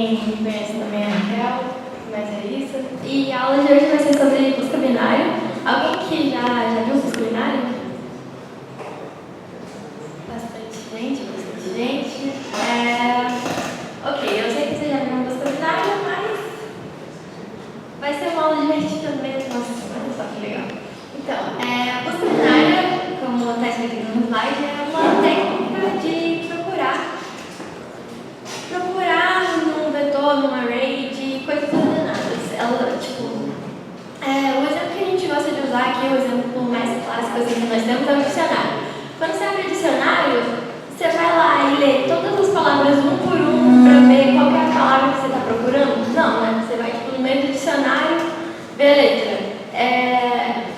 quem me conhece também é a Raquel, mas é isso. E a aula de hoje vai ser sobre busca binária. Alguém que já viu busca binária? Bastante gente. Ok, eu sei que você já viu busca binária, mas vai ser uma aula divertida mesmo. Nossa, olha só que legal. Então, a busca binária, como está escrito aqui no slide, é uma técnica de procurar num vetor, num array de coisas ordenadas. Ela, o exemplo que a gente gosta de usar aqui, o exemplo mais clássico assim, que nós temos é o dicionário. Quando você abre o dicionário, você vai lá e lê todas as palavras um por um para ver qual que é a palavra que você está procurando? Não, né? Você vai no meio do dicionário, ver a letra.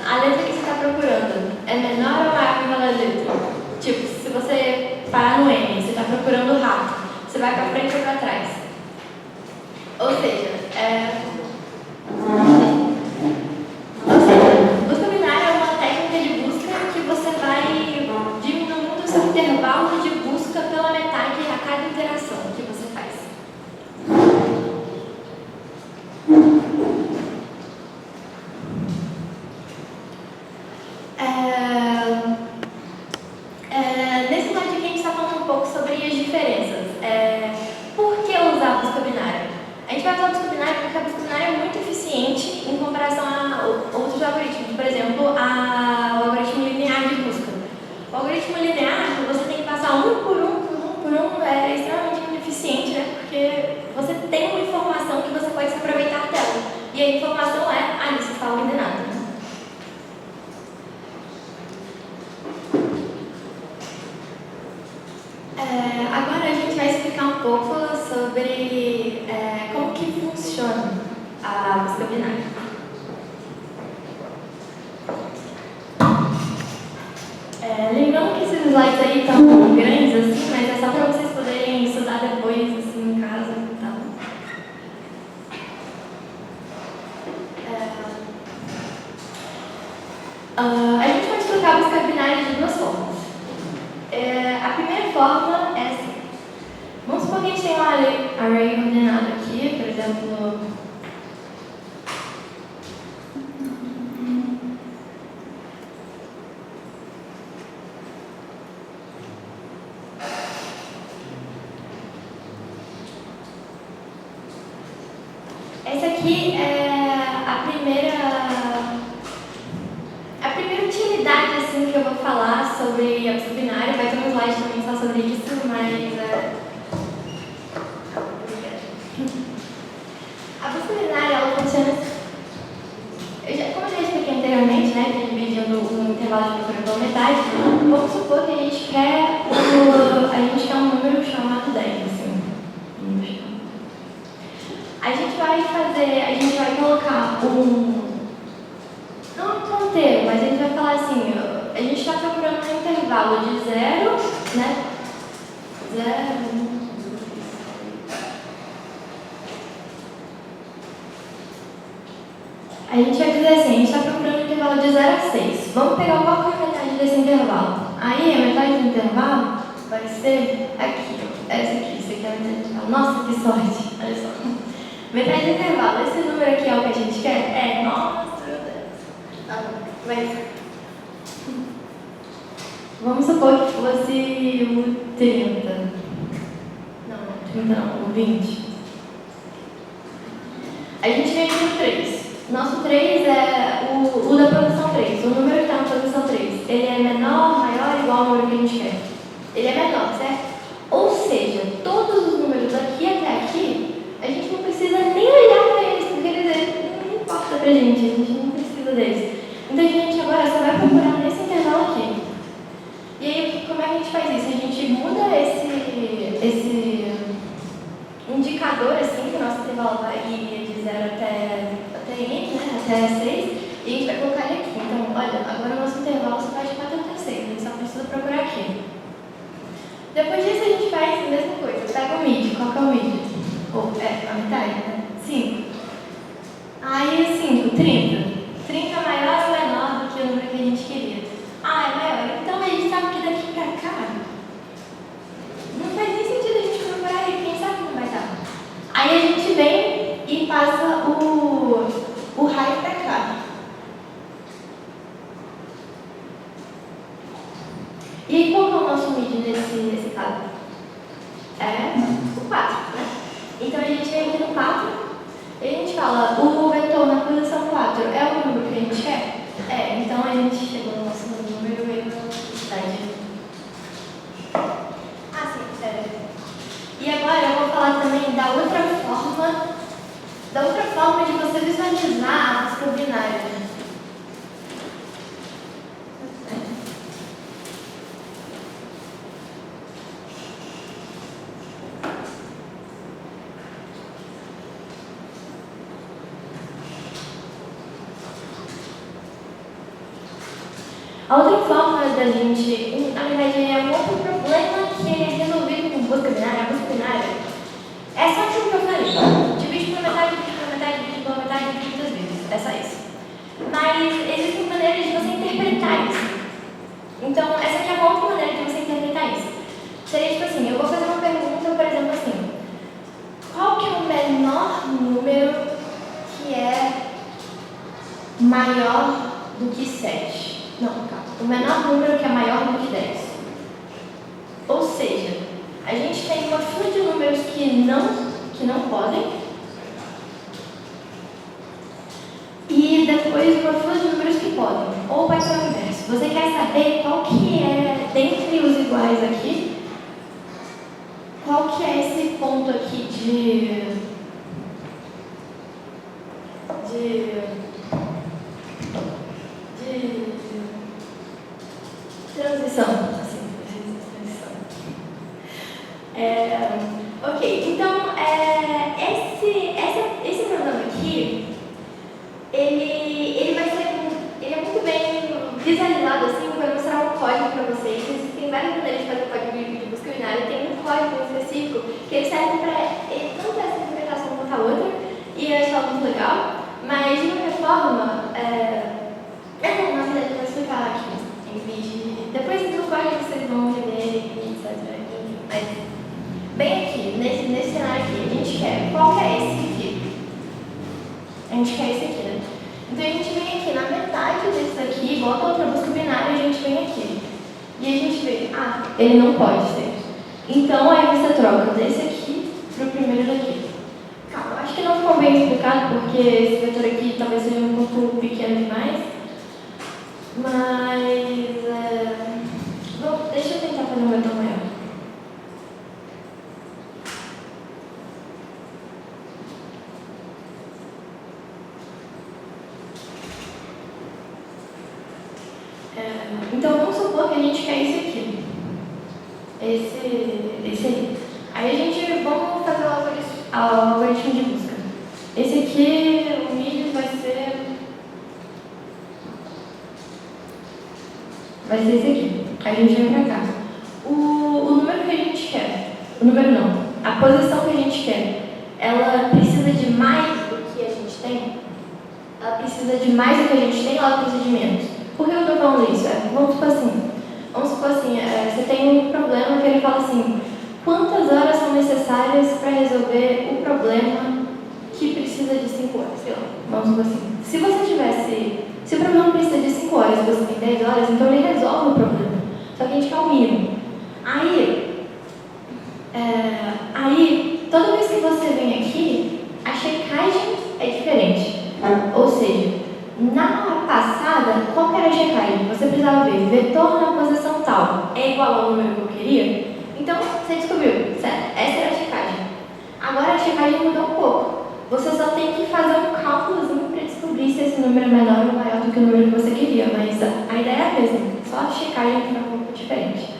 A letra que você está procurando é menor ou maior que aquela letra? Tipo, se você parar no N, você está procurando rato. Você vai para frente ou para trás. Ou seja, busca binária é uma técnica de busca que você vai diminuindo o seu intervalo de busca pela metade a cada interação que você faz. Nesse slide aqui a gente está falando um pouco sobre as diferenças. Por que usar a busca binária? A gente vai usar a busca binária porque a busca binária é muito eficiente em comparação a outros algoritmos. Por exemplo, o algoritmo linear de busca. O algoritmo linear, você tem que passar um por um, é extremamente ineficiente, né? Porque você tem uma informação que você pode se aproveitar dela. E a informação é a lista está ordenada. Né? Agora a gente vai explicar um pouco sobre como que funciona a busca binária. Lembrando que esses slides aí estão grandes assim, mas é só para vocês poderem estudar depois assim, em casa, tá? A gente pode explicar a busca binária de duas formas. A primeira forma é assim. Vamos supor que a gente tem um array ordenado aqui, por exemplo. Essa aqui é a primeira utilidade assim, que eu vou falar sobre a busca binária. Vai ter um slide também só sobre isso, mas a busca binária ela funciona assim. Como eu já expliquei anteriormente, né, que dividindo um intervalo de procura pela metade, vamos supor que a gente quer um número chamado 10. Assim. A gente vai colocar não um ponteiro, mas a gente vai falar assim, a gente está procurando um intervalo de 0, né? 0, 1. A gente vai dizer assim, a gente está procurando um intervalo de 0 a 6. Vamos pegar qual que é a metade desse intervalo. Aí a metade do intervalo vai ser aqui, essa aqui, isso aqui é a metade do intervalo. Nossa, que sorte, olha só. Metade do intervalo, esse número aqui é o que a gente quer? Nossa, meu Deus. Mas vamos supor que fosse o 30. Não, 30 não, o 20. A gente vem aqui no 3. Nosso 3 é o da posição 3. O número que está na posição 3. Ele é menor, maior, igual ao número que a gente quer. Ele é menor, certo? Ou seja, todos os números daqui até aqui, a gente não precisa nem olhar para eles, porque eles não importam pra gente, a gente não precisa deles. Então a gente agora só vai procurar nesse intervalo aqui. E aí, como é que a gente faz isso? A gente muda esse indicador, assim, que o nosso intervalo vai ir de 0 até n, né, até 6, e a gente vai colocar ele aqui. Então, olha, agora o nosso intervalo só vai de 4 até 6, a gente só precisa procurar aqui. Depois disso a gente faz a mesma coisa, pega o mid, qual que é o mid? A metade, né? 5. Aí 5, 30. 30 é maior ou menor do que o número que a gente queria? É maior. Então a gente sabe que daqui pra cá não faz nem sentido a gente procurar ele, quem sabe que não vai dar. Aí a Então a gente vem aqui no 4 e a gente fala, o vetor na posição 4 é o número que a gente quer? É, então a gente chegou no nosso número e na quantidade. Ah, sim, sério. E agora eu vou falar também da outra forma de você visualizar a busca binária. A outra forma da gente, na verdade, é um outro problema que é resolvido com busca binária. A busca binária é só aquilo que eu falei. Divide por metade, divide por metade, divide pela metade, divide muitas vezes. É só isso. Mas existem maneiras de você interpretar isso. Então, essa aqui é uma outra maneira de você interpretar isso. Seria tipo assim, eu vou fazer uma pergunta, por exemplo, assim. Qual que é o menor número que é maior do que 7? Não, calma. O menor número que é maior do que 10. Ou seja, a gente tem uma fila de números que não podem. E depois uma fila de números que podem. Ou pode ser o inverso. Você quer saber qual que é, dentre os iguais aqui, qual que é esse ponto aqui de transição. Assim, transição. Ok, então esse programa aqui, ele é muito bem visualizado assim, vai mostrar um código para vocês. Existem várias maneiras de fazer o código de busca binária, tem um código específico que ele serve para tanto essa interpretação quanto a outra, e eu acho muito legal, mas de qualquer forma, na verdade eu vou explicar aqui em vídeo. Depois do código vocês vão entender, etc. Enfim, mas bem aqui, nesse cenário aqui, a gente quer, qual que é esse aqui? A gente quer esse aqui, né? Então a gente vem aqui na metade desse aqui, bota outra busca binária e a gente vem aqui. E a gente vê, ele não pode ser. Então aí você troca desse aqui pro primeiro daqui. Calma, eu acho que não ficou bem explicado porque esse vetor aqui talvez seja um pouco pequeno demais. Mas, bom, deixa eu tentar fazer um vetor maior. Então vamos supor que a gente quer esse aqui. Esse aí. Aí a gente, vamos fazer o algoritmo de busca. Esse aqui, o mídia vai ser esse aqui. Aí a gente vem pra cá. O número que a gente quer, o número não, a posição que a gente quer, ela precisa de mais do que a gente tem? Ela precisa de mais do que a gente tem ou ela precisa de menos? Por que eu estou falando isso? Vamos supor assim, você tem um problema que ele fala assim, quantas horas são necessárias para resolver o problema que precisa de 5 horas? Sei lá, vamos supor assim. Se o problema precisa de 5 horas e você tem 10 horas, então ele resolve o problema. Só que a gente quer o mínimo. Aí, toda vez que você vem aqui, a checagem é diferente. Ou seja, na passada, qual que era a checagem? Você precisava ver vetor na posição tal é igual ao número que eu queria? Então, você descobriu, certo? Essa era a checagem. Agora a checagem mudou um pouco. Você só tem que fazer um cálculozinho para descobrir se esse número é menor ou maior do que o número que você queria, mas a ideia é a mesma, só a checagem foi um pouco diferente.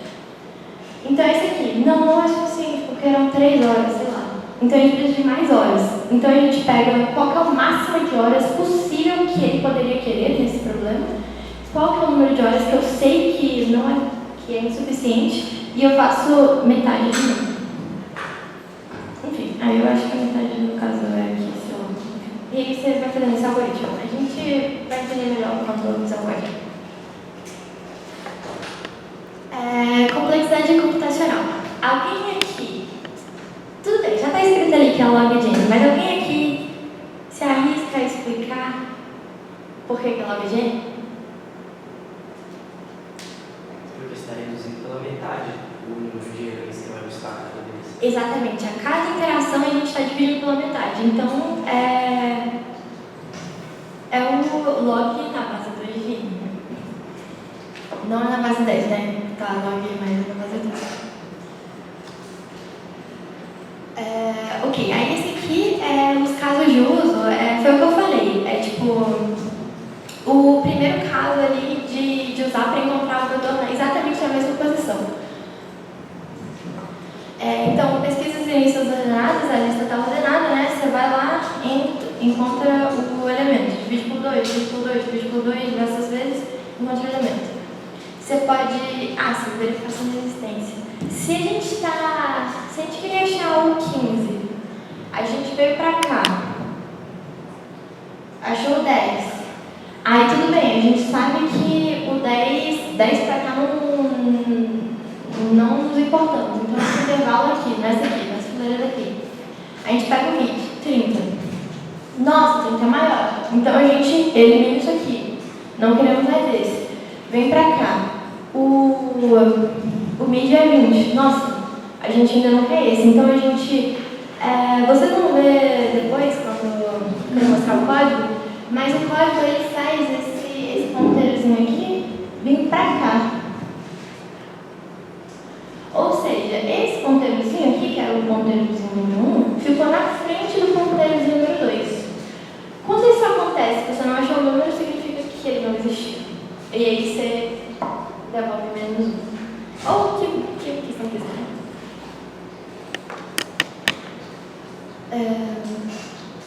Então esse aqui não é suficiente, porque eram 3 horas, sei lá. Então a gente precisa de mais horas. Então a gente pega qual que é o máximo de horas possível que ele poderia querer nesse problema, qual que é o número de horas que eu sei que é insuficiente, e eu faço metade de novo. Enfim, aí eu acho que a metade no caso é aqui, sei lá. E aí você vai fazendo esse algoritmo. A gente vai entender melhor quando usar o código. Complexidade computacional. Alguém aqui, tudo bem, já está escrito ali que é log-gen, mas alguém aqui se arrisca a explicar por que é log-gen? Porque está reduzindo pela metade o número de erros que você vai buscar cada vez. Exatamente, a cada interação a gente está dividindo pela metade. Então, é o log na base 2 de i. Não é na base 10, né? Tá, log mais na base 10. Ok, aí esse aqui é os casos de uso, foi o que eu falei. É tipo, o primeiro caso ali de usar para encontrar o vetor exatamente na mesma posição. Então, pesquisas em listas ordenadas, a lista está ordenada, né? Você vai lá e encontra o elemento. Divide por 2, divide por 2, divide por 2, diversas vezes, encontra o elemento. Você pode... sim, verificação de existência. Se a gente queria achar o 15, a gente veio pra cá, achou o 10. Aí tudo bem, a gente sabe que o 10 pra cá não nos importamos. Então esse intervalo aqui, nessa fileira daqui. A gente pega o mid, 30. Nossa, 30 é maior. Então a gente elimina isso aqui. Não queremos mais esse. Vem pra cá. O mid é 20. Nossa, a gente ainda não quer esse. Então a gente... vocês vão ver depois, quando eu mostrar o código, mas o código ele faz esse ponteirozinho aqui vir pra cá. Ou seja, esse ponteirozinho aqui, que era o ponteirozinho número 1, ficou na frente do ponteirozinho número 2. Quando isso acontece, que você não achou o número, significa que ele não existiu. E aí você devolve menos 1. Ou que você não quiser.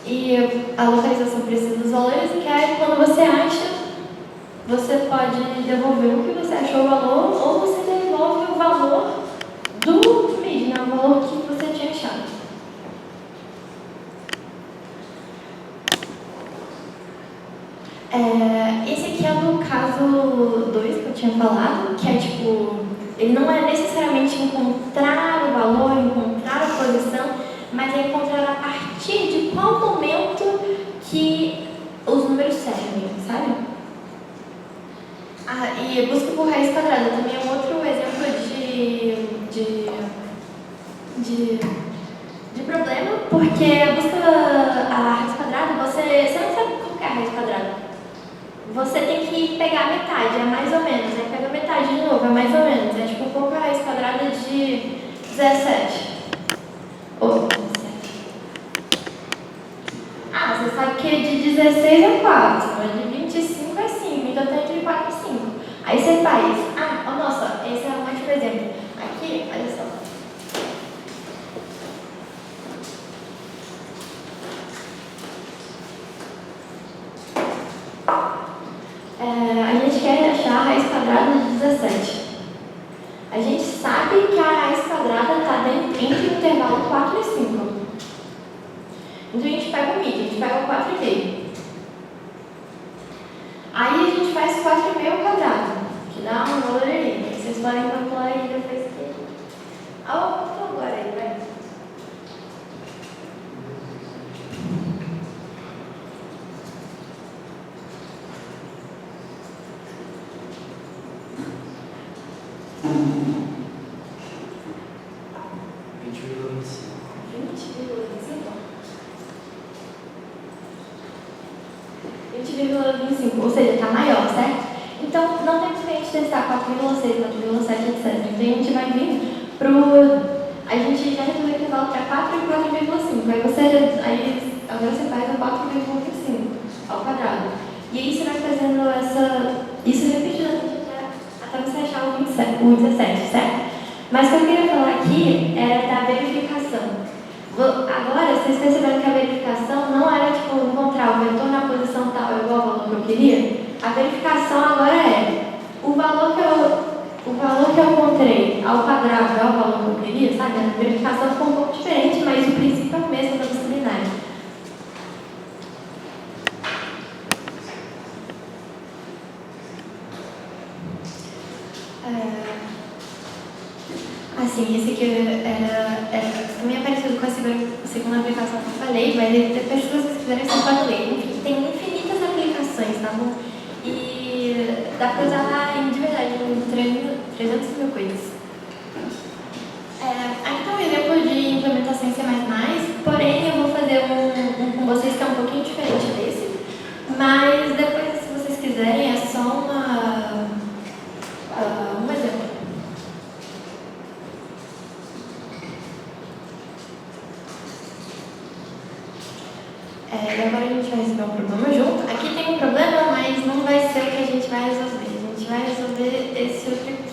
E a localização precisa dos valores, que é quando você acha, você pode devolver o que você achou o valor, ou você devolve o valor do mid, né? O valor que você tinha achado. Esse aqui é do caso 2 que eu tinha falado, que é tipo, ele não é necessariamente encontrar o valor, encontrar a posição, mas é encontrar a partir de qual momento que os números servem, sabe? E busca por raiz quadrada também é um outro exemplo de problema, porque a busca a raiz quadrada, você não sabe qual que é a raiz quadrada. Você tem que pegar a metade, é mais ou menos, aí pega a metade de novo, é mais ou menos, é tipo qual que é a raiz quadrada de 17. Você sabe que de 16 é 4, de 25 é 5, então tem entre 4 e 5. Aí você faz, nossa, esse é um ótimo exemplo. Aqui, olha só. A gente quer achar a raiz quadrada de 17. A gente sabe que a raiz quadrada está entre o intervalo 4 e 5. Então a gente pega o mid, a gente pega o 4,5. Aí a gente faz 4,5 ao quadrado, que dá um valor ali. Vocês podem calcular aí depois que... agora aí, vai. Ou seja, está maior, certo? Então, não temos que a gente testar 4,6, 4,7, etc. Então, a gente vai vir a gente já resolveu o intervalo para 4 e 4,5. Agora você faz o 4,25 ao quadrado. E aí você vai fazendo isso repetidamente até você achar o 17, certo? Mas o que eu queria falar aqui é da verificação. Agora, vocês perceberam que a verificação não era tipo encontrar o vetor na posição tal igual ao valor que eu queria? A verificação agora é o valor que eu encontrei ao quadrado é o valor que eu queria, sabe? A verificação ficou um pouco diferente, mas o princípio é o mesmo da possibilidade. Esse aqui era também é parecido com a segunda aplicação que eu falei, mas depois se vocês quiserem, vocês podem ler. Enfim, tem infinitas aplicações, tá bom? E dá pra usar de verdade em 300 mil coisas. Aqui tá um exemplo de em C++, porém eu vou fazer um com vocês que é um pouquinho diferente desse, mas depois, se vocês quiserem, é só um exemplo. E agora a gente vai resolver um problema junto. Aqui tem um problema, mas não vai ser o que a gente vai resolver. A gente vai resolver esse outro aqui.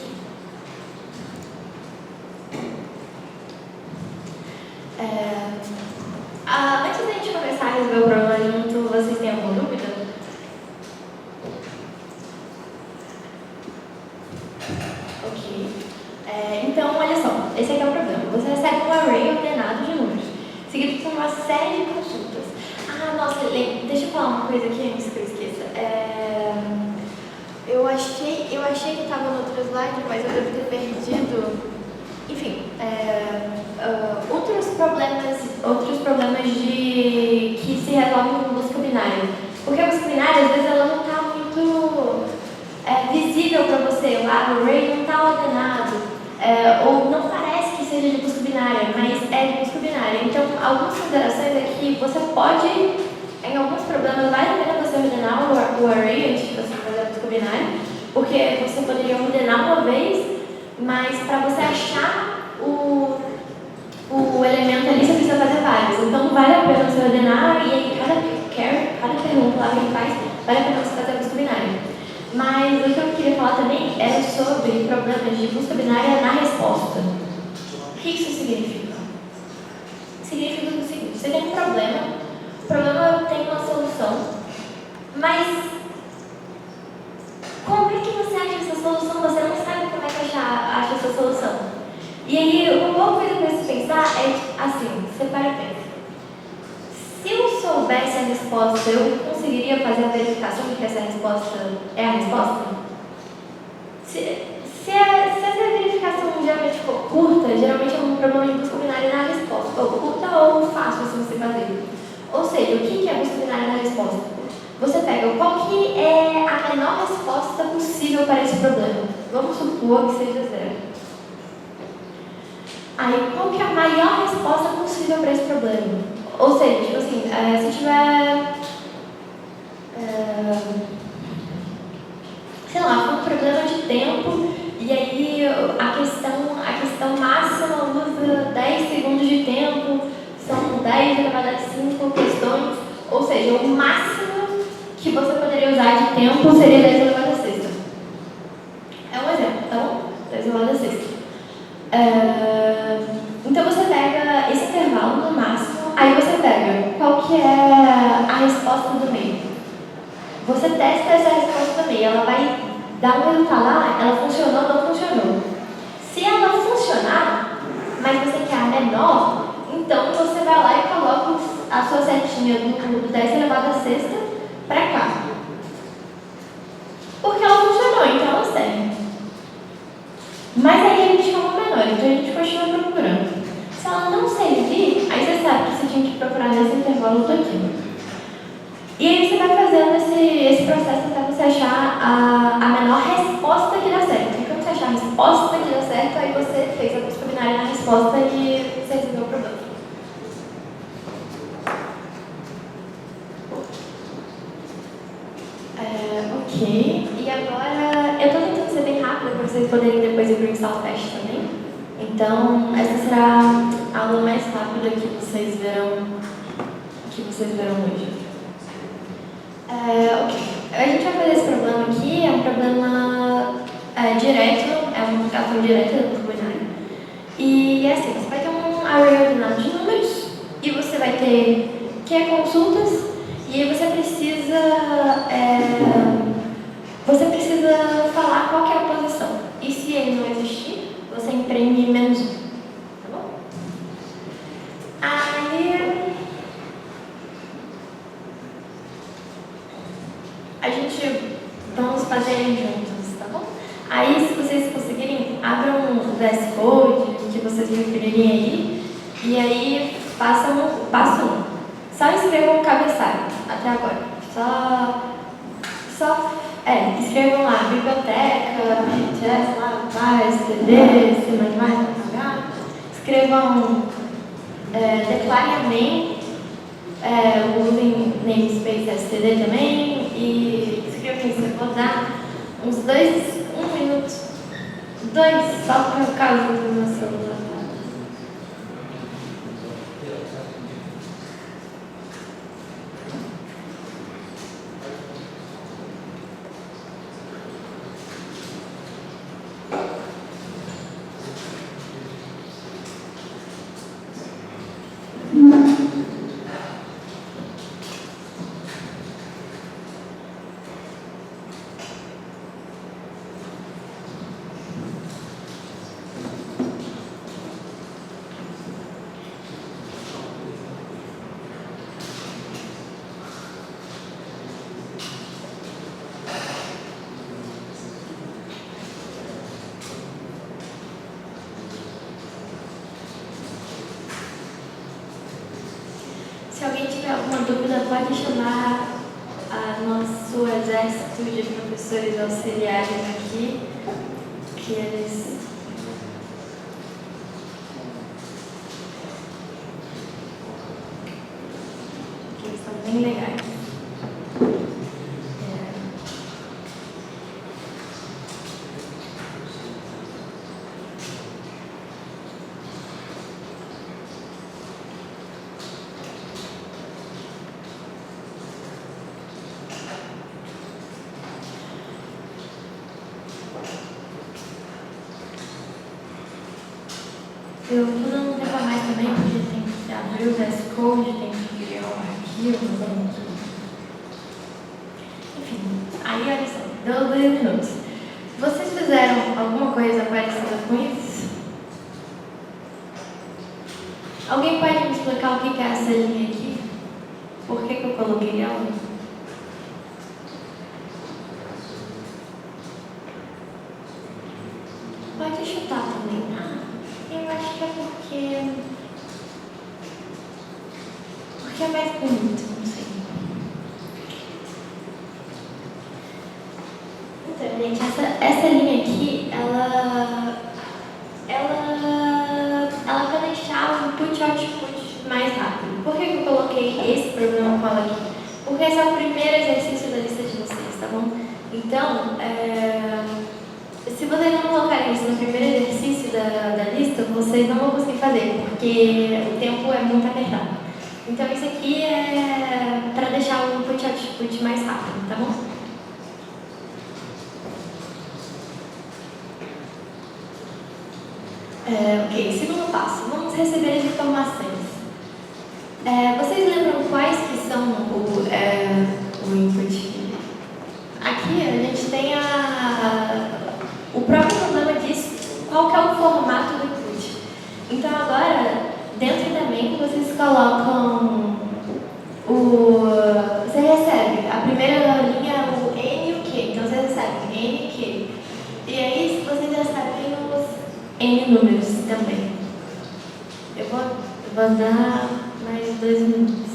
Antes da gente começar a resolver o problema junto, vocês têm alguma dúvida? Ok. Então, olha só, esse aqui é o problema. Você recebe um array ordenado de números, seguido por uma série de consultas. Nossa, deixa eu falar uma coisa aqui antes que eu esqueça. Eu achei que estava no outro slide, mas eu devo ter perdido. Enfim, outros problemas que se resolvem com busca binária. Porque a busca binária, às vezes, ela não está muito visível para você. O array não está ordenado, ou não parece que seja de busca binária, mas é de busca binária. Então, algumas considerações é que você pode, em alguns problemas, vale a pena você ordenar o array antes de você fazer a busca binária, porque você poderia ordenar uma vez, mas para você achar o elemento ali, você precisa fazer vários. Então, vale a pena você ordenar e aí cada pergunta lá que ele faz, vale a pena você fazer a busca binária. Mas o que eu queria falar também era sobre problemas de busca binária na resposta. O que isso significa? Significa o seguinte: você tem um problema, o problema tem uma solução, mas como é que você acha essa solução? Você não sabe como é que acha essa solução. E aí, uma boa coisa para se pensar é assim: você para e pensa. Se eu soubesse a resposta, eu conseguiria fazer a verificação de que essa resposta é a resposta? Se essa verificação geralmente for curta, geralmente é um problema de busca binária na resposta. Ou curta ou fácil assim você fazer. Ou seja, o que é busca binária na resposta? Você pega qual que é a menor resposta possível para esse problema. Vamos supor que seja 0. Aí, qual que é a maior resposta possível para esse problema? Ou seja, tipo assim, se tiver, sei lá, um problema de tempo, e aí a questão máxima usa 10 segundos de tempo, são 10 elevado a 5 questões, ou seja, o máximo que você poderia usar de tempo seria 10 elevado a 6. É um exemplo, então, 10 elevado a 6. Então você pega esse intervalo no máximo, aí você pega qual que é a resposta do meio. Você testa essa resposta do meio, ela vai dar um resultado lá, ela funcionou ou não funcionou. Se ela funcionar, mas você quer a menor, então você vai lá e coloca a sua setinha do 10 elevado a 6 para cá. Porque ela funcionou, então ela serve. Mas aí a gente chama menor, então a gente continua procurando. Se ela não servir, aí você sabe que você tinha que procurar nesse intervalo aqui. E aí você vai fazendo esse processo até você achar a menor resposta que dá certo. E quando você achar a resposta que dá certo, aí você fez a busca binária na resposta e você resolveu o problema. Ok. E agora, eu estou tentando ser bem rápida para vocês poderem depois ir para o install test também. Então, essa será a aula mais rápida que vocês verão hoje. Ok. A gente vai fazer esse problema aqui, é um problema direto, é uma multiplicação direta do binário. E é assim, você vai ter um array ordenado de números, e você vai ter consultas, e aí você precisa falar qual que é a posição. E se ele não existir, você imprime menos 1. Tá bom? Aí a gente vamos fazer juntos, tá bom? Aí, se vocês conseguirem, abram o VS Code que vocês preferirem aí, e aí façam o passo 1. Só escrevam o cabeçalho até agora. Escrevam lá, biblioteca, chess, lá, vai, std, c++, escrevam declarem amém, usem namespace std também e escrevam isso. Eu vou dar uns 1 minuto, 2, só por causa do meu celular. Se alguém tiver alguma dúvida, pode chamar nosso exército de professores auxiliares aqui, que eles são bem legais. Eu vou dando um tempo a mais também, porque tem que abrir o VS Code, tem que criar um arquivo. Enfim, aí olha só, deu 2 minutos. Vocês fizeram alguma coisa parecida com isso? Alguém pode me explicar o que é essa linha aqui? Por que eu coloquei ela? Pode chutar também. Eu acho que é porque é mais bonito, não sei. Então, gente, essa linha aqui, ela vai deixar o input e output mais rápido. Por que eu coloquei esse problema com ela aqui? Porque esse é o primeiro exercício da lista de vocês, tá bom? Então, se vocês não colocarem isso no primeiro exercício da lista, vocês não vão conseguir fazer, porque o tempo é muito apertado. Então, isso aqui é para deixar o input e output mais rápido, tá bom? Ok, segundo passo, vamos receber as informações. Vocês lembram quais que são o input? Aqui a gente tem o próprio problema diz qual que é o formato do input. Então agora, dentro da main, vocês colocam você recebe, a primeira linha é o N e o Q, então vocês recebem N e Q. E aí vocês recebem os N números também. Eu vou dar mais 2 minutos.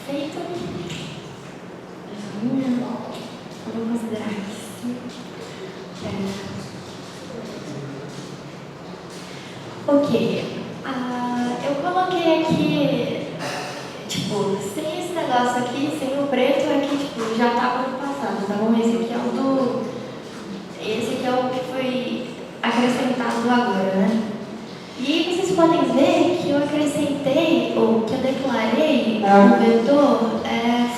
Feito. Vou considerar aqui. Ok. Eu coloquei aqui, tipo, sem esse negócio aqui, sem o preto, aqui, tipo, já estava no passado, tá bom? Esse aqui é o que foi acrescentado agora, né? E aí vocês podem ver que eu acrescentei, ou que eu declarei um vetor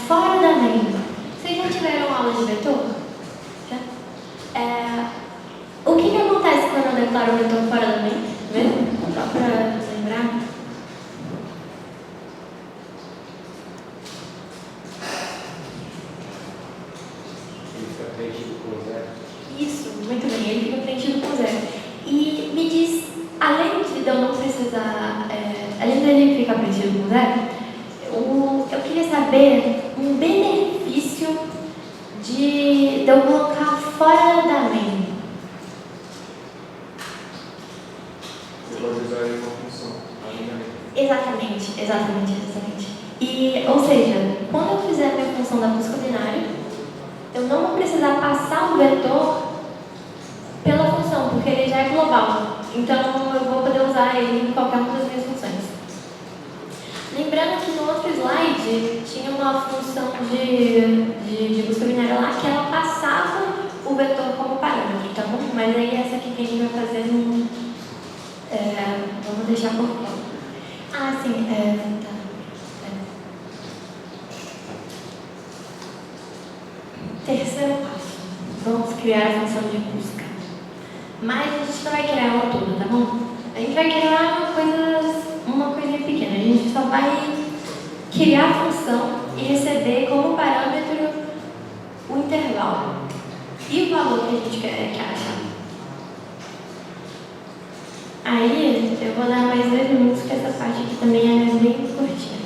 fora da main. Vocês já tiveram aula de vetor? Já? O que acontece quando eu declaro o vetor fora da main? Vê? Só para lembrar. Ele fica preenchido com zero. Isso, muito bem, ele fica preenchido com zero. E me diz, além de eu não precisar, além dele ficar preenchido com zero, eu queria saber um benefício de eu colocar fora da main. Você pode usar ele como função, além da main. Exatamente. E, ou seja, quando eu fizer a minha função da busca binária, eu não vou precisar passar o vetor pela função, porque ele já é global. Então, eu vou poder usar ele em qualquer uma das minhas funções. Lembrando que no outro slide tinha uma função de busca binária lá que ela passava o vetor como parâmetro, tá bom? Mas aí essa aqui que a gente vai fazer não... vamos deixar por fora. Sim, tá. Terceiro passo. Vamos criar a função de busca. Mas a gente não vai criar ela toda, tá bom? A gente vai criar uma coisinha pequena. A gente só vai criar a função e receber como parâmetro o intervalo e o valor que a gente quer achar. Aí eu vou dar mais 2 minutos, que essa parte aqui também é bem curtinha.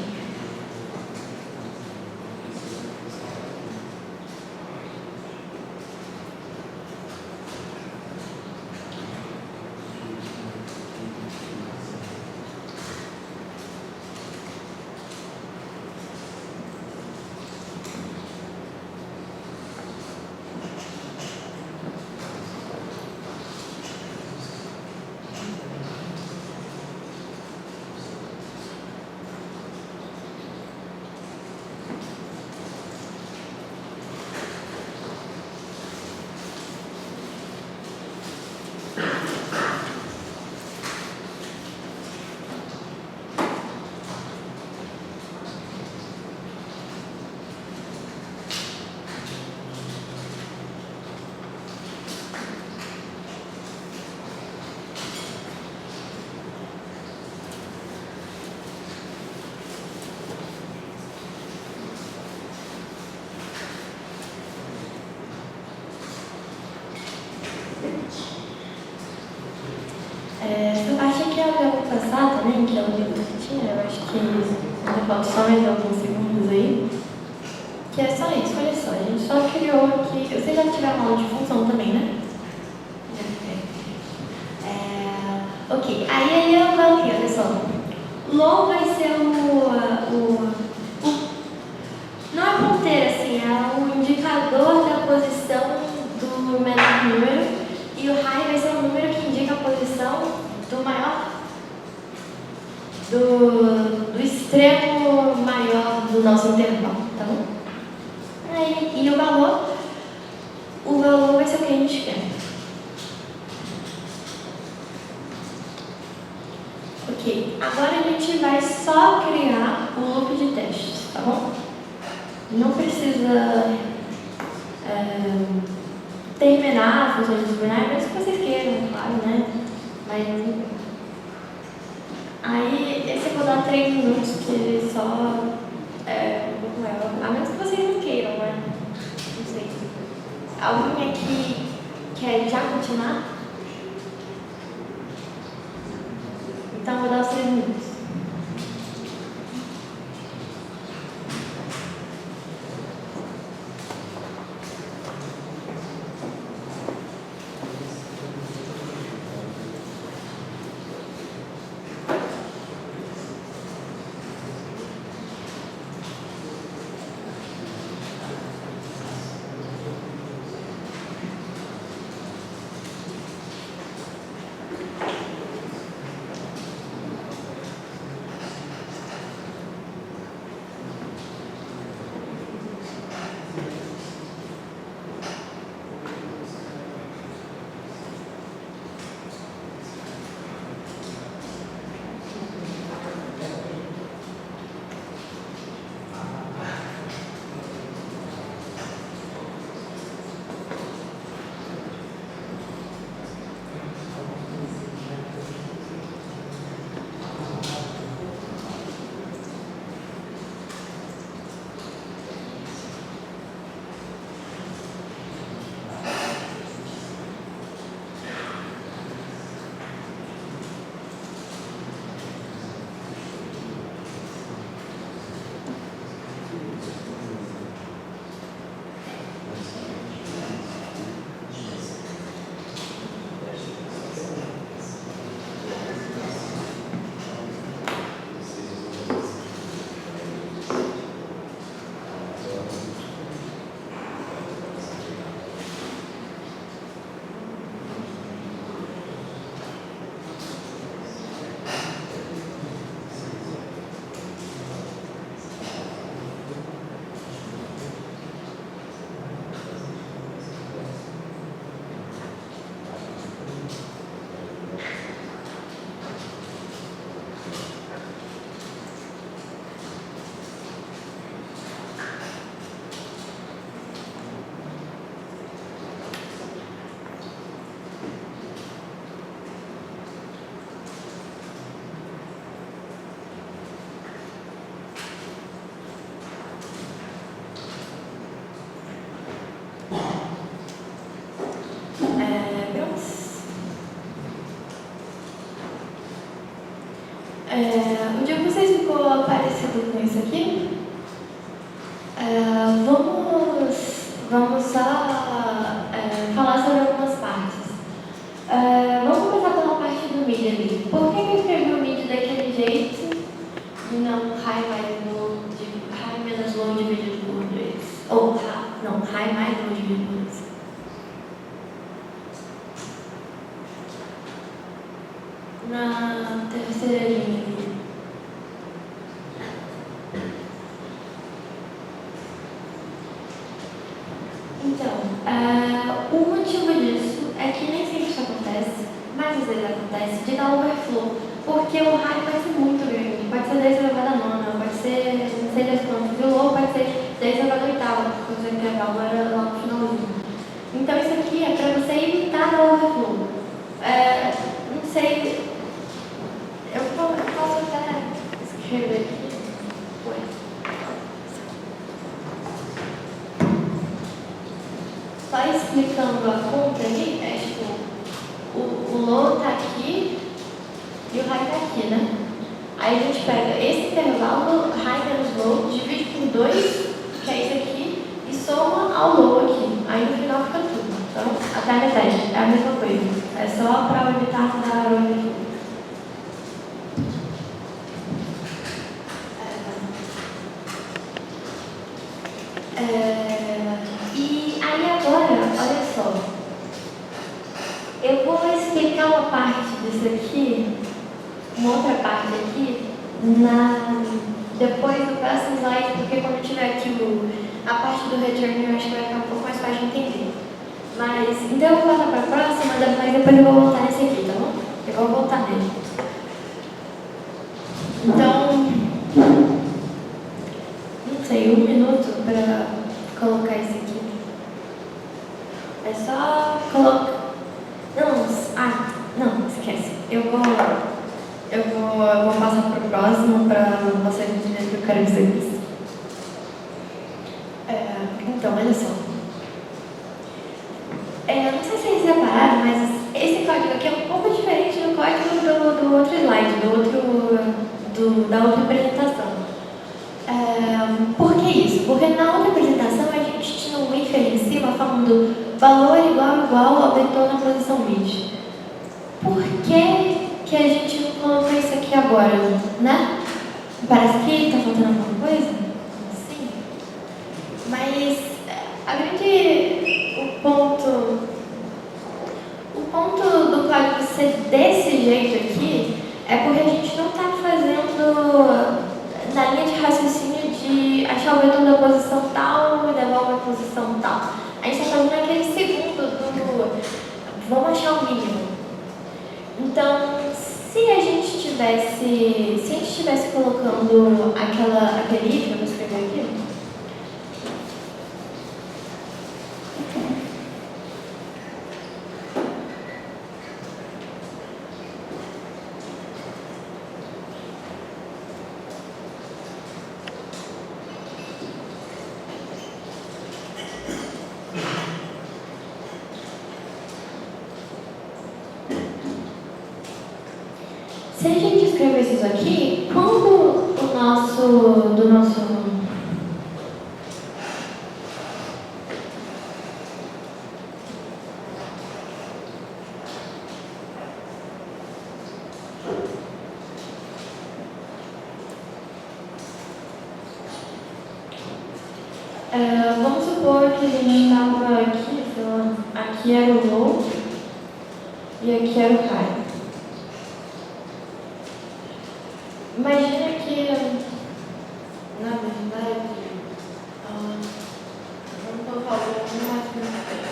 Essa parte aqui é o passado, né? Que é o livro que tinha. Eu acho que ainda falta só mais alguns segundos aí. Que é só isso, olha só. A gente só criou aqui. Vocês já tiveram aula de função também, né? Ok. Aí eu coloquei, olha só. Low vai ser não é ponteira, assim, é o indicador da posição do menor número. E o high vai ser o número que indica a posição do maior, do extremo maior do nosso intervalo, tá bom? E o valor vai ser o que a gente quer. Ok, agora a gente vai só criar o loop de testes, tá bom? Não precisa terminar a função de disciplinar, mas se vocês queiram, claro, né? Mas aí esse eu vou dar 3 minutos, que só a menos que vocês não queiram, né? Não sei. Alguém aqui quer já continuar? Então eu vou dar os 3 minutos. O de vocês ficou parecido com isso aqui? Vamos só falar sobre algumas partes. Vamos começar pela parte do mid ali. Por que eu escrevi o mid daquele jeito e não high menos low dividido por 2? Ou high mais low dividido por 2. Na terceira linha. Então, o motivo disso é que nem sempre isso acontece, mas às vezes acontece, de dar overflow, porque o high pode ser muito grande, pode ser 10 elevado a nona, pode ser não sei das quantas, e o low pode ser 10 elevado a oitava, porque você quer dar agora lá no finalzinho. Então isso aqui é para você evitar dar overflow. Não sei, eu posso até escrever aqui. Só explicando a conta ali, tipo, o low tá aqui e o high tá aqui, né? Aí a gente pega esse intervalo, high menos low, divide por 2, que é isso aqui, e soma ao low aqui. Aí no final fica tudo. Então, até a metade, é a mesma coisa. É só para evitar dar overflow. E aí agora, olha só, eu vou explicar uma parte disso aqui, uma outra parte aqui, depois do próximo slide, porque quando eu tiver aqui a parte do return, eu acho que vai ficar um pouco mais fácil de entender. Mas, então eu vou passar para a próxima, mas depois eu vou voltar nesse aqui, tá bom? Eu vou voltar nele. Então, não sei, 1 minuto para colocar isso aqui. É só colocar. Não, esquece. Eu vou passar para o próximo para vocês entenderem o que eu quero dizer com isso. Então, olha só. Não sei se vocês repararam, mas esse código aqui é um pouco diferente do código do outro slide, da outra apresentação. Por que isso? Porque na outra apresentação a gente tinha um if ali em cima falando valor igual ao vetor na posição mid. Por que a gente não colocou isso aqui agora, né? Parece que está faltando alguma coisa? Sim. Mas o ponto do código ser desse jeito aqui é porque a gente não está fazendo na linha de raciocínio de achar o vetor da posição tal e devolve a posição tal. A gente está fazendo aquele segundo vamos achar o mínimo. Então, se a gente estivesse colocando aquele if, eu vou escrever aqui. Se a gente escrevesse isso aqui, quando do nosso vamos supor que a gente estava aqui, sei lá, aqui era o low e aqui era o high. Imagina que, na verdade, vamos colocar o mais na frente.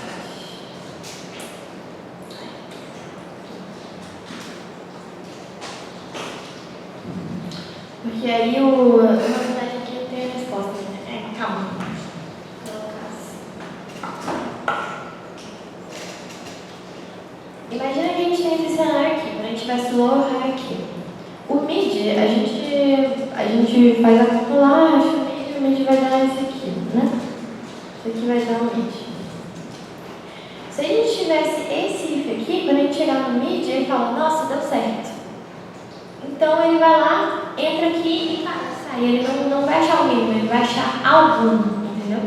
Porque aí na verdade aqui não tem a resposta, né? Calma. Vou colocar assim. Imagina que a gente tem esse cenário aqui, quando a gente tivesse low e high aqui. O mid, a gente faz a conta lá, acha o mid vai dar esse aqui, né? Isso aqui vai dar o mid. Se a gente tivesse esse if aqui, quando a gente chegar no mid, ele fala, nossa, deu certo. Então ele vai lá, entra aqui e sai. Ele não vai achar o mínimo, ele vai achar algum, entendeu?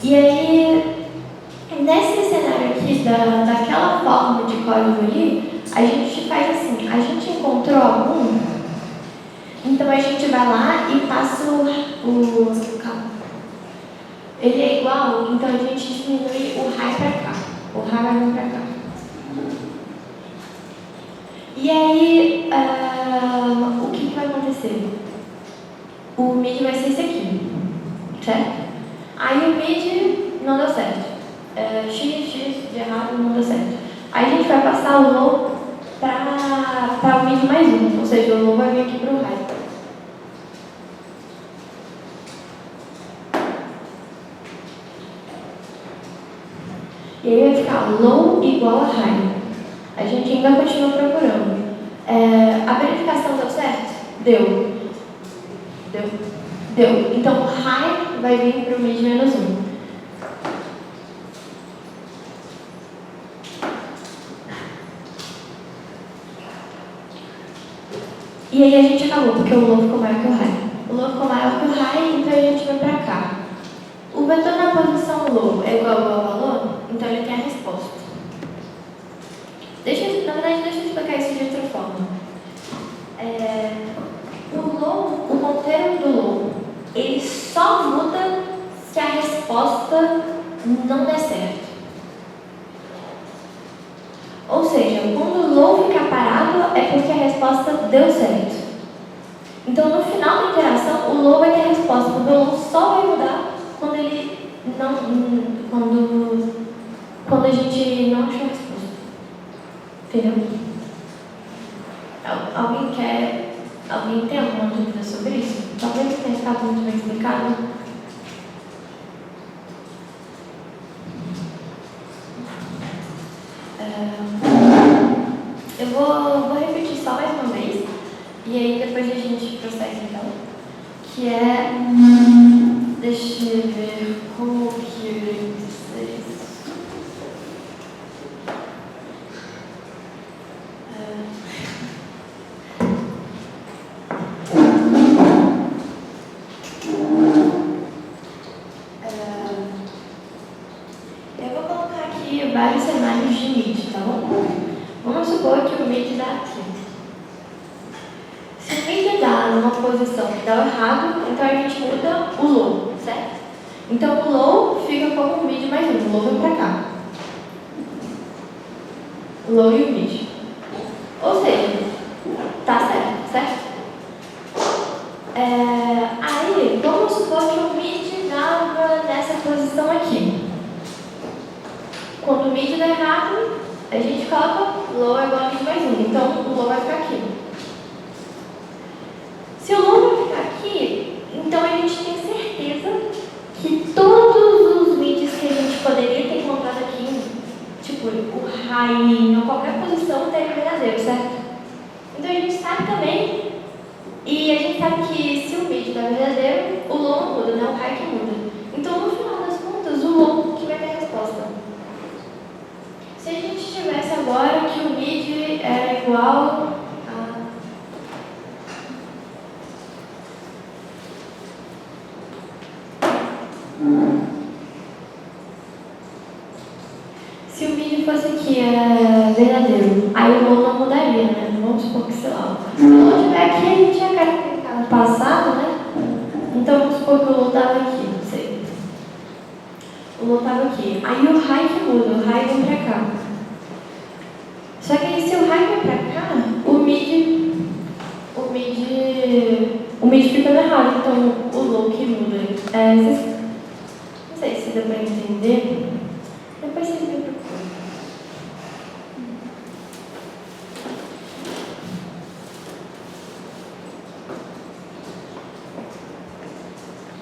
E aí, nesse cenário aqui, daquela forma de código ali, a gente faz assim, a gente encontrou algum, então a gente vai lá e passa calma. Ele é igual, então a gente diminui o high para cá. O high vai vir para cá. E aí, o que vai acontecer? O mid vai ser esse aqui, certo? Aí o mid não deu certo. X de errado não deu certo. Aí a gente vai passar o low para o mid mais um, ou seja, o low vai vir aqui para o high. E aí vai ficar low igual a high. A gente ainda continua procurando. A verificação deu certo? Deu. Então o high vai vir para o mid menos 1. E aí a gente acabou, porque o low ficou maior que o high. O low ficou maior que o high, então a gente vai para cá. O vetor na posição low é igual ao valor, então ele tem a resposta. Na verdade, deixa eu explicar isso de outra forma. O low, o ponteiro do low, ele só muda se a resposta não der certo. Ou seja, quando o low ficar parado, é porque a resposta deu certo. Então, no final da interação, o low vai ter a resposta, porque o low só vai mudar quando ele quando a gente não achou a resposta. Entendeu? Alguém tem alguma dúvida sobre isso? Talvez não tenha ficado muito bem explicado. Eu vou repetir só mais uma vez, e aí depois a gente prossegue então. Que é. Deixa eu ver como que eu ia dizer isso. Eu vou colocar aqui vários cenários de mid, tá bom? Vamos supor que o mid dá aqui. Se o mid dá numa posição que dá errado, então a gente muda o low, certo? Então o low fica como o mid mais um, o low vem pra cá. O low e o mid. Ou seja, tá certo? Aí, vamos supor que o mid dava nessa posição aqui. Quando o mid dá errado, a gente coloca low igual a mid mais um, então o low vai ficar aqui. Se o low vai ficar aqui, então a gente tem certeza que todos os mids que a gente poderia ter encontrado aqui, tipo o high, em qualquer posição, teria verdadeiro, certo? Então a gente sabe também, e a gente sabe que se o mid dá verdadeiro, o low não muda, né? O high que muda. Então no final das contas, o low que vai ter a resposta. Se a gente tivesse agora que o mid era igual a... Se o mid fosse aqui verdadeiro, aí o low não mudaria, né? Vamos supor que, sei lá, se o low estiver aqui, a gente ia cair no passado, né? Então vamos supor que o low estava aqui, não sei. O low estava aqui. Aí o high que muda, o high vem pra cá. Só que se o high vem pra cá, o mid fica errado, então o low que muda. Não sei se deu pra entender. Depois vocês me procuram.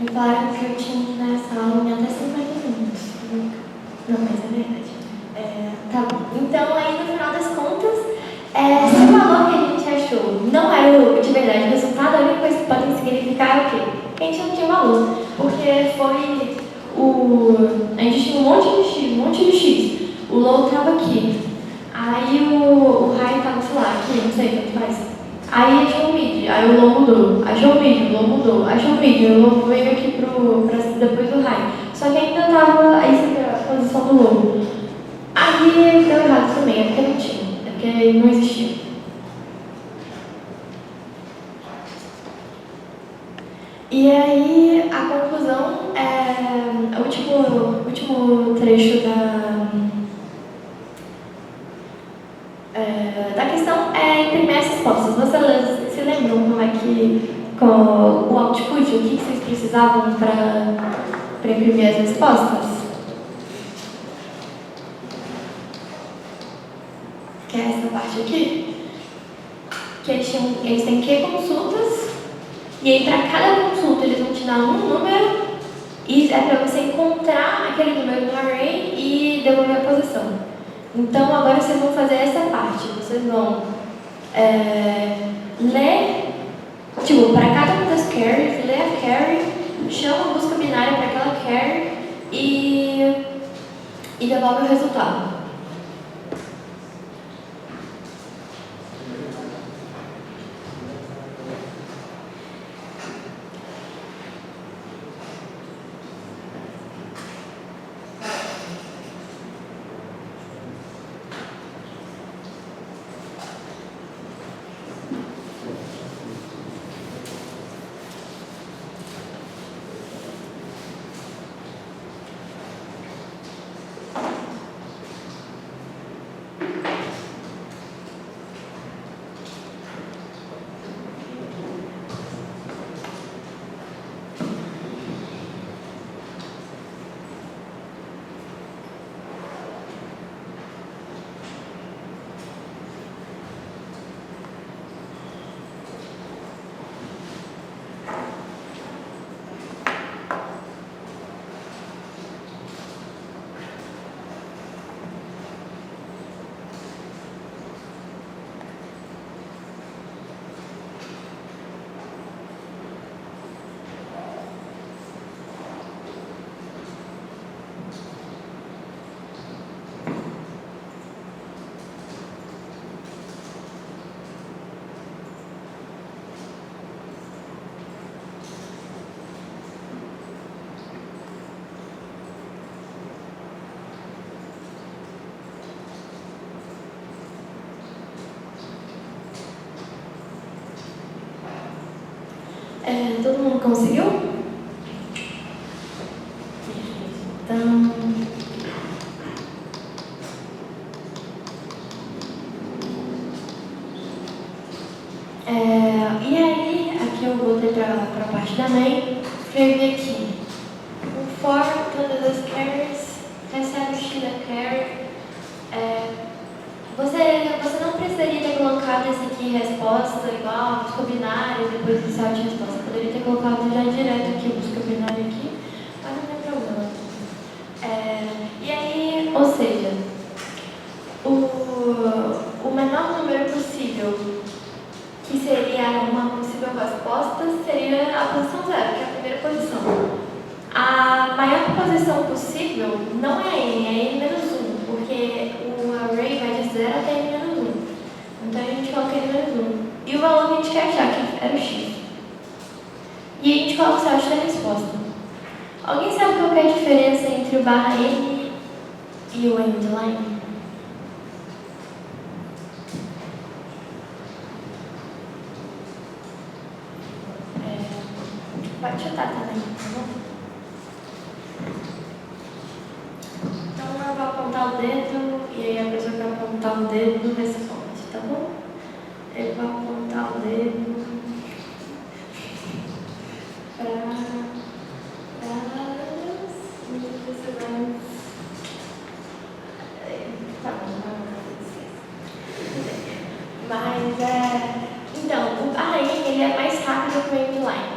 Me falaram que eu tinha que dar essa aula em até 50 minutos. Não, mas é verdade. Tá bom. Então, aí no final das contas, se o valor que a gente achou não era de verdade o resultado, a única coisa que pode significar é o quê? Que a gente não tinha valor. Porque foi a gente tinha um monte de X. O low estava aqui. Aí o high estava, sei lá, aqui. assim, não sei, tanto faz. Aí achou o mid, aí o low mudou, achou o mid, o low mudou, achou o mid, o low veio aqui pra depois do high. Só que ainda tava, aí você viu a posição do low. Aí deu errado também, é porque não tinha, é porque não existia. E aí a conclusão é o último trecho da questão é imprimir as respostas. Vocês se lembram como é que, com o output, o que vocês precisavam para imprimir as respostas? Que é essa parte aqui. Que eles têm que consultas, e aí para cada consulta eles vão te dar um número, e é para você encontrar aquele número no array e devolver a posição. Então agora vocês vão fazer essa parte. Vocês vão ler, tipo, para cada uma das carries, ler a carry, chama a busca binária para aquela carry e devolve o resultado. Todo mundo conseguiu? Então, e aí, aqui eu voltei para a parte da main, escrevi aqui o for todas as carries, recebe o x da carry. Você não precisaria ter colocado esse aqui resposta igual, busca binária, depois do céu de resposta. Poderia ter colocado já direto aqui, busca binária aqui, mas não tem problema. E aí, ou seja, o menor número possível, que seria uma possível resposta, seria a posição 0, que é a primeira posição. A maior posição possível não é n, é n-1, porque o array vai de 0 até n-1. Então a gente coloca n-1. E o valor que a gente quer achar, que era o x. E a gente coloca o céu da resposta. Alguém sabe qual que é a diferença entre o barra n e o endline? Pode chutar também, tá bom? Então eu vou apontar o dedo e aí a pessoa que apontar o dedo responde, tá bom? Eu vou apontar o dedo tá bom, mas então, o barra n ele é mais rápido que o endline.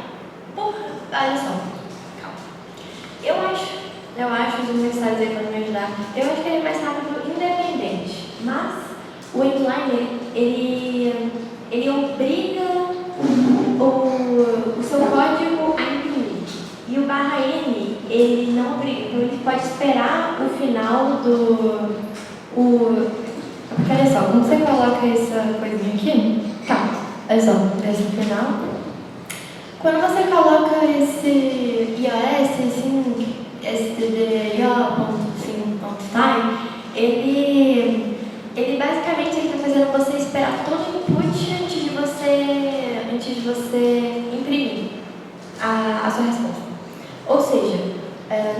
Olha só, calma. Eu acho, os universitários aí podem me ajudar, eu acho que ele é mais rápido independente, mas o endline, ele obriga o seu código a imprimir. E o barra n, ele não obriga, então ele pode esperar o final porque olha só, quando você coloca essa coisinha aqui, Olha só, versículo final. Quando você coloca esse iOS, esse stdio.time, ele basicamente está fazendo você esperar todo o input antes de você imprimir a sua resposta. Ou seja,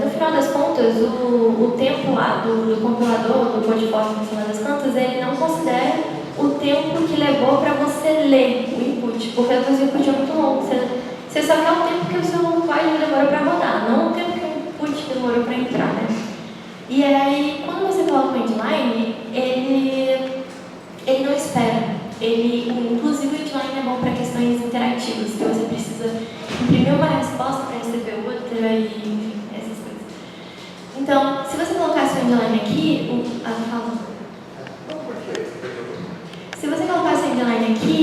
no final das contas, o tempo lá do compilador, do code-force, no final das contas, ele não considera o tempo que levou para você ler o input, porque o seu input é muito longo. Você só quer o tempo que o seu código demorou para rodar, não o tempo que o input demorou para entrar, né? E aí, quando você coloca o endline, ele não espera. Inclusive, o endline é bom para questões interativas, que você precisa imprimir uma resposta para receber outra e enfim, essas coisas. Então, se você colocasse o endline aqui, se você colocasse o endline aqui,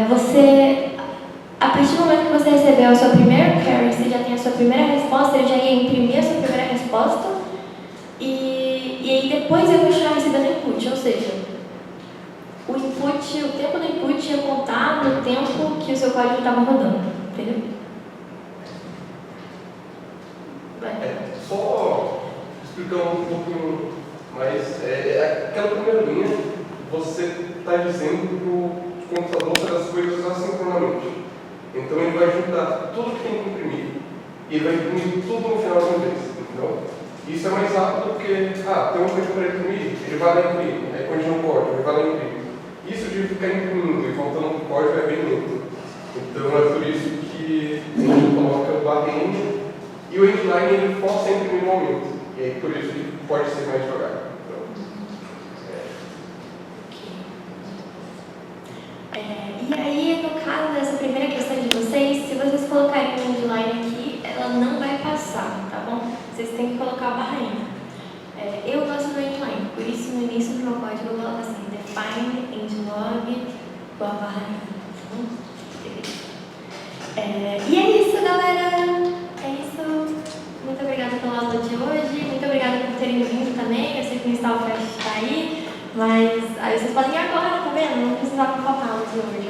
você, a partir do momento que você recebeu a sua primeira query, você já tem a sua primeira resposta, ele já ia imprimir a sua primeira resposta e aí depois ia continuar recebendo o input, ou seja, o tempo do input ia contar no tempo que o seu código estava rodando, entendeu? Só explicando um pouquinho mais, aquela primeira linha, você está dizendo que o computador faz as coisas assincronamente. Então ele vai juntar tudo que tem que imprimir e ele vai imprimir tudo no final de uma vez, entendeu? Isso é mais rápido porque, tem um coisa para imprimir, ele vai lá imprimir, aí continua o código, ele vai lá imprimir. Isso de ficar imprimindo e voltando o código é bem lento. Então é por isso que a gente coloca o barrinho e o endline ele força a imprimir no momento. E aí por isso que pode ser mais devagar. E aí, no caso dessa primeira questão de vocês, se vocês colocarem o endline aqui, ela não vai passar, tá bom? Vocês têm que colocar a barrinha. Eu gosto do endline, por isso no início do meu código eu coloco assim, define endlog com a barrinha. E é isso, galera. É isso. Muito obrigada pela aula de hoje. Muito obrigada por terem vindo também. Eu sei que o Install Fest está aí, mas aí vocês podem ir agora, tá vendo? Não precisava faltar aula de hoje.